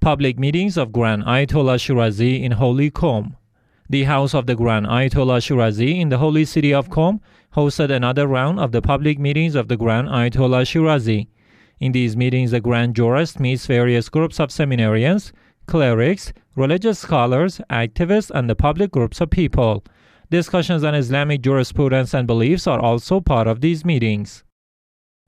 Public meetings of Grand Ayatollah Shirazi in Holy Qom. The house of the Grand Ayatollah Shirazi in the holy city of Qom hosted another round of the public meetings of the Grand Ayatollah Shirazi. In these meetings, the Grand Jurist meets various groups of seminarians, clerics, religious scholars, activists, and the public groups of people. Discussions on Islamic jurisprudence and beliefs are also part of these meetings.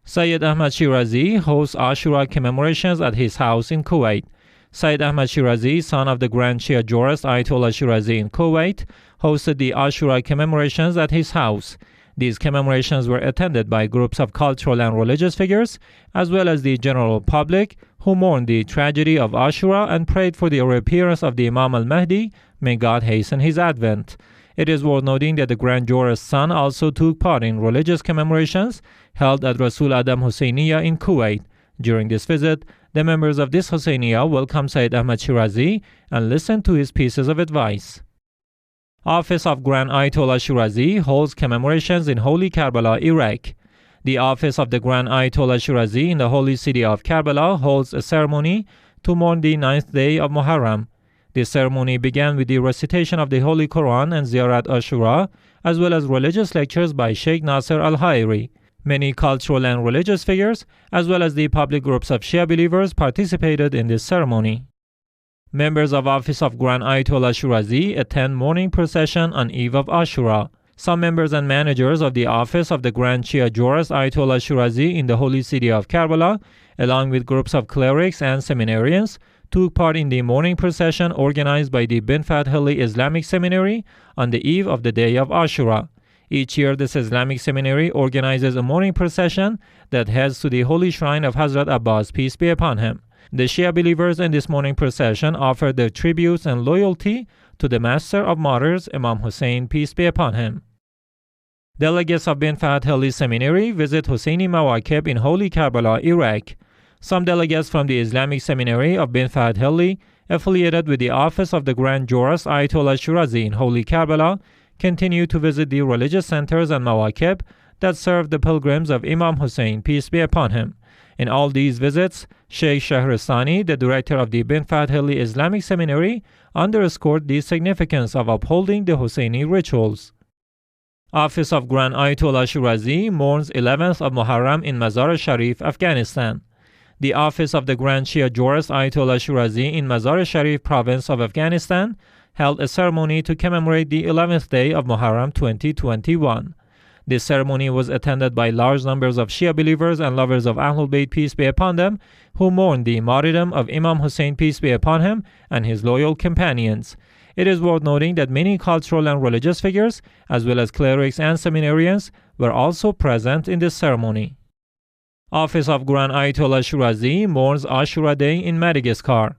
Sayyid Ahmed Shirazi hosts Ashura commemorations at his house in Kuwait. Sayyid Ahmed Shirazi, son of the Grand Shia jurist Ayatollah Shirazi in Kuwait, hosted the Ashura commemorations at his house. These commemorations were attended by groups of cultural and religious figures, as well as the general public, who mourned the tragedy of Ashura and prayed for the reappearance of the Imam al-Mahdi, may God hasten his advent. It is worth noting that the Grand Jurist's son also took part in religious commemorations held at Rasul Adam Husayniya in Kuwait. During this visit, the members of this Husayniya welcomed Sayyid Ahmed Shirazi and listened to his pieces of advice. Office of Grand Ayatollah Shirazi holds commemorations in Holy Karbala, Iraq. The office of the Grand Ayatollah Shirazi in the holy city of Karbala holds a ceremony to mourn the 9th day of Muharram. This ceremony began with the recitation of the Holy Quran and Ziyarat Ashura, as well as religious lectures by Sheikh Nasser al-Hayri. Many cultural and religious figures, as well as the public groups of Shia believers, participated in this ceremony. Members of Office of Grand Ayatollah Shirazi attend mourning procession on eve of Ashura. Some members and managers of the Office of the Grand Shia Jurist Ayatollah Shirazi in the holy city of Karbala, along with groups of clerics and seminarians, took part in the mourning procession organized by the Bin Fathili Islamic Seminary on the eve of the day of Ashura. Each year, this Islamic seminary organizes a mourning procession that heads to the holy shrine of Hazrat Abbas, peace be upon him. The Shia believers in this mourning procession offer their tributes and loyalty to the Master of Martyrs, Imam Hussein, peace be upon him. Delegates of Bin Fathili Seminary visit Husseini Mawakib in Holy Karbala, Iraq. Some delegates from the Islamic Seminary of Bin Fathili, affiliated with the Office of the Grand Jurist Ayatollah Shirazi in Holy Karbala, continue to visit the religious centers and Mawakib that serve the pilgrims of Imam Hussein, peace be upon him. In all these visits, Sheikh Shahristani, the director of the Bin Fathili Islamic Seminary, underscored the significance of upholding the Husseini rituals. Office of Grand Ayatollah Shirazi mourns 11th of Muharram in Mazar-e Sharif, Afghanistan. The Office of the Grand Shia Jurist Ayatollah Shirazi in Mazar-e Sharif province of Afghanistan held a ceremony to commemorate the 11th day of Muharram 2021. This ceremony was attended by large numbers of Shia believers and lovers of Ahlul Bayt, peace be upon them, who mourned the martyrdom of Imam Hussein, peace be upon him, and his loyal companions. It is worth noting that many cultural and religious figures, as well as clerics and seminarians, were also present in this ceremony. Office of Grand Ayatollah Shirazi mourns Ashura Day in Madagascar.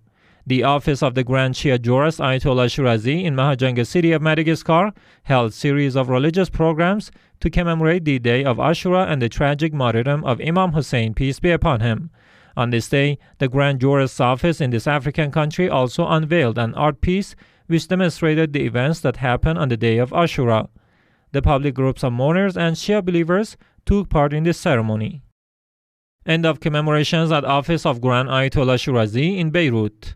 The Office of the Grand Shia Jurist Ayatollah Shirazi in Mahajanga city of Madagascar held series of religious programs to commemorate the day of Ashura and the tragic martyrdom of Imam Hussein, peace be upon him. On this day, the Grand Jurist's office in this African country also unveiled an art piece which demonstrated the events that happened on the day of Ashura. The public groups of mourners and Shia believers took part in this ceremony. End of commemorations at Office of Grand Ayatollah Shirazi in Beirut.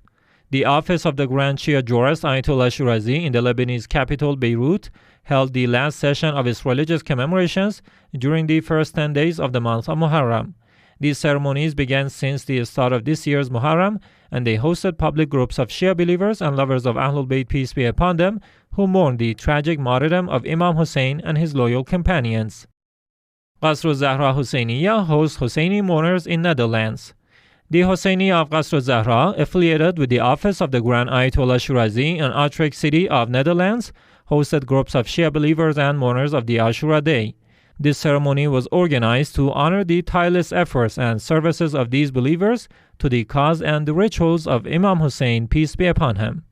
The Office of the Grand Shia Jurist Ayatollah Shirazi in the Lebanese capital Beirut held the last session of its religious commemorations during the first 10 days of the month of Muharram. These ceremonies began since the start of this year's Muharram, and they hosted public groups of Shia believers and lovers of Ahlul Bayt, peace be upon them, who mourned the tragic martyrdom of Imam Hussein and his loyal companions. Qasrul-Zahra Husayniya hosts Husseini Mourners in Netherlands. The Husayniya of Qasrul-Zahra, affiliated with the Office of the Grand Ayatollah Shirazi in Utrecht city of Netherlands, hosted groups of Shia believers and mourners of the Ashura Day. This ceremony was organized to honor the tireless efforts and services of these believers to the cause and the rituals of Imam Hussein, peace be upon him.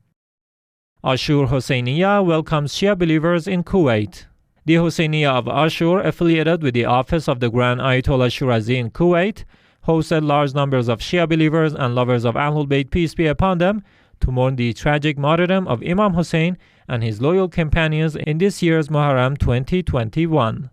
Ashour Husayniya welcomes Shia believers in Kuwait. The Husayniya of Ashour, affiliated with the Office of the Grand Ayatollah Shirazi in Kuwait, hosted large numbers of Shia believers and lovers of Ahlul Bayt, peace be upon them, to mourn the tragic martyrdom of Imam Hussein and his loyal companions in this year's Muharram 2021.